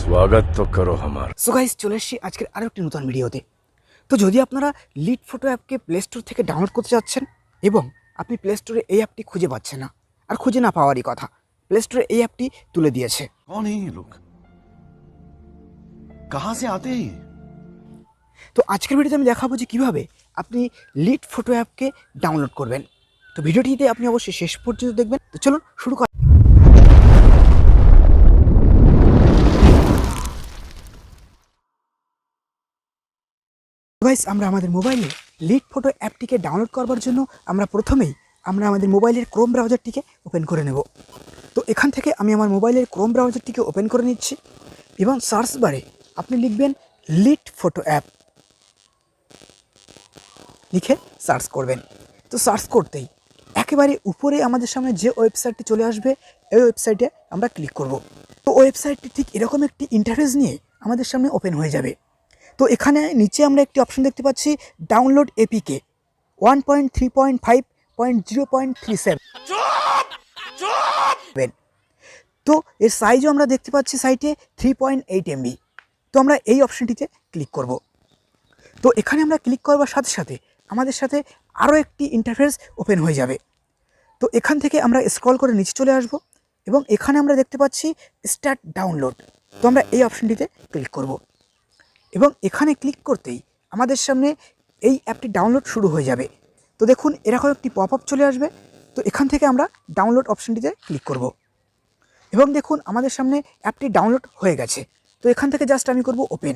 स्वागत तो करो हमारा। সো গাইস, চলে এসেছি আজকের আরও একটি নতুন ভিডিওতে। তো যদি আপনারা লিড ফটো অ্যাপকে প্লে স্টোর থেকে ডাউনলোড করতে যাচ্ছেন এবং আপনি প্লে স্টোরে এই অ্যাপটি খুঁজে পাচ্ছেন না, আর খুঁজে না পাওয়ারই কথা, প্লে স্টোরে এই অ্যাপটি তুলে দিয়েছে। कौन है ये लोग? कहां से आते हैं? তো আজকের ভিডিওতে আমি দেখাবো যে কীভাবে আপনি লিড ফটো অ্যাপকে ডাউনলোড করবেন। তো ভিডিওটিতে আপনি অবশ্যই শেষ পর্যন্ত দেখবেন। তো চলুন শুরু করা। গাইস, আমরা আমাদের মোবাইলে লিড ফটো অ্যাপটিকে ডাউনলোড করবার জন্য প্রথমেই আমাদের মোবাইলের ক্রোম ব্রাউজারটিকে ওপেন করে নেব। তো এখান থেকে আমি আমার মোবাইলের ক্রোম ব্রাউজারটিকে ওপেন করে নিচ্ছি এবং সার্চ বারে আপনি লিখবেন লিড ফটো অ্যাপ, লিখে সার্চ করবেন। তো সার্চ করতেই একেবারে উপরে আমাদের সামনে যে ওয়েবসাইটটি চলে আসবে, এই ওয়েবসাইটে আমরা ক্লিক করব। তো ওয়েবসাইটটি ঠিক এরকম একটি ইন্টারফেস নিয়ে আমাদের সামনে ওপেন হয়ে যাবে। তো এখানে নিচে আমরা একটি অপশন দেখতে পাচ্ছি, ডাউনলোড এপিকে 1.3.5.0.37। তো এর সাইজও আমরা দেখতে পাচ্ছি সাইটে 3.8 MB। তো আমরা এই অপশনটিতে ক্লিক করব। তো এখানে আমরা ক্লিক করবার সাথে সাথে আমাদের সাথে আরও একটি ইন্টারফেস ওপেন হয়ে যাবে। তো এখান থেকে আমরা স্ক্রল করে নিচে চলে আসব এবং এখানে আমরা দেখতে পাচ্ছি স্টার্ট ডাউনলোড। তো আমরা এই অপশনটিতে ক্লিক করব এবং এখানে ক্লিক করতেই আমাদের সামনে এই অ্যাপটি ডাউনলোড শুরু হয়ে যাবে। তো দেখুন, এরকম একটি পপ আপ চলে আসবে। তো এখান থেকে আমরা ডাউনলোড অপশনটিতে ক্লিক করব এবং দেখুন আমাদের সামনে অ্যাপটি ডাউনলোড হয়ে গেছে। তো এখান থেকে জাস্ট আমি করব ওপেন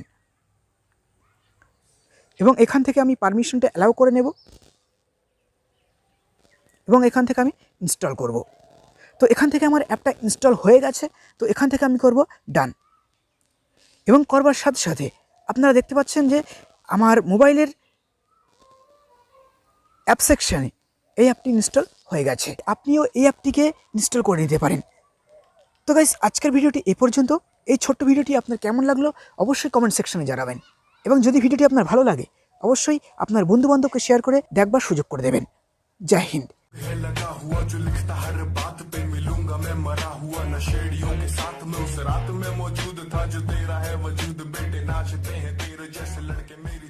এবং এখান থেকে আমি পারমিশনটা অ্যালাউ করে নেব এবং এখান থেকে আমি ইনস্টল করব। তো এখান থেকে আমার অ্যাপটা ইনস্টল হয়ে গেছে। তো এখান থেকে আমি করব ডান এবং করবার সাথে সাথে আপনারা দেখতে পাচ্ছেন যে আমার মোবাইলের অ্যাপ সেকশানে এই অ্যাপটি ইনস্টল হয়ে গেছে। আপনিও এই অ্যাপটিকে ইনস্টল করে নিতে পারেন। তো গাইস, আজকের ভিডিওটি এ পর্যন্ত। এই ছোট্ট ভিডিওটি আপনার কেমন লাগলো অবশ্যই কমেন্ট সেকশনে জানাবেন এবং যদি ভিডিওটি আপনার ভালো লাগে অবশ্যই আপনার বন্ধুবান্ধবকে শেয়ার করে দেখবার সুযোগ করে দেবেন। জয় হিন্দ। लगा हुआ जो लिखता हर बात पे मिलूंगा मैं मरा हुआ नशेड़ियों के साथ में उस रात में मौजूद था जो तेरा है वजूद बेटे नाचते हैं तेरे जैसे लड़के मेरी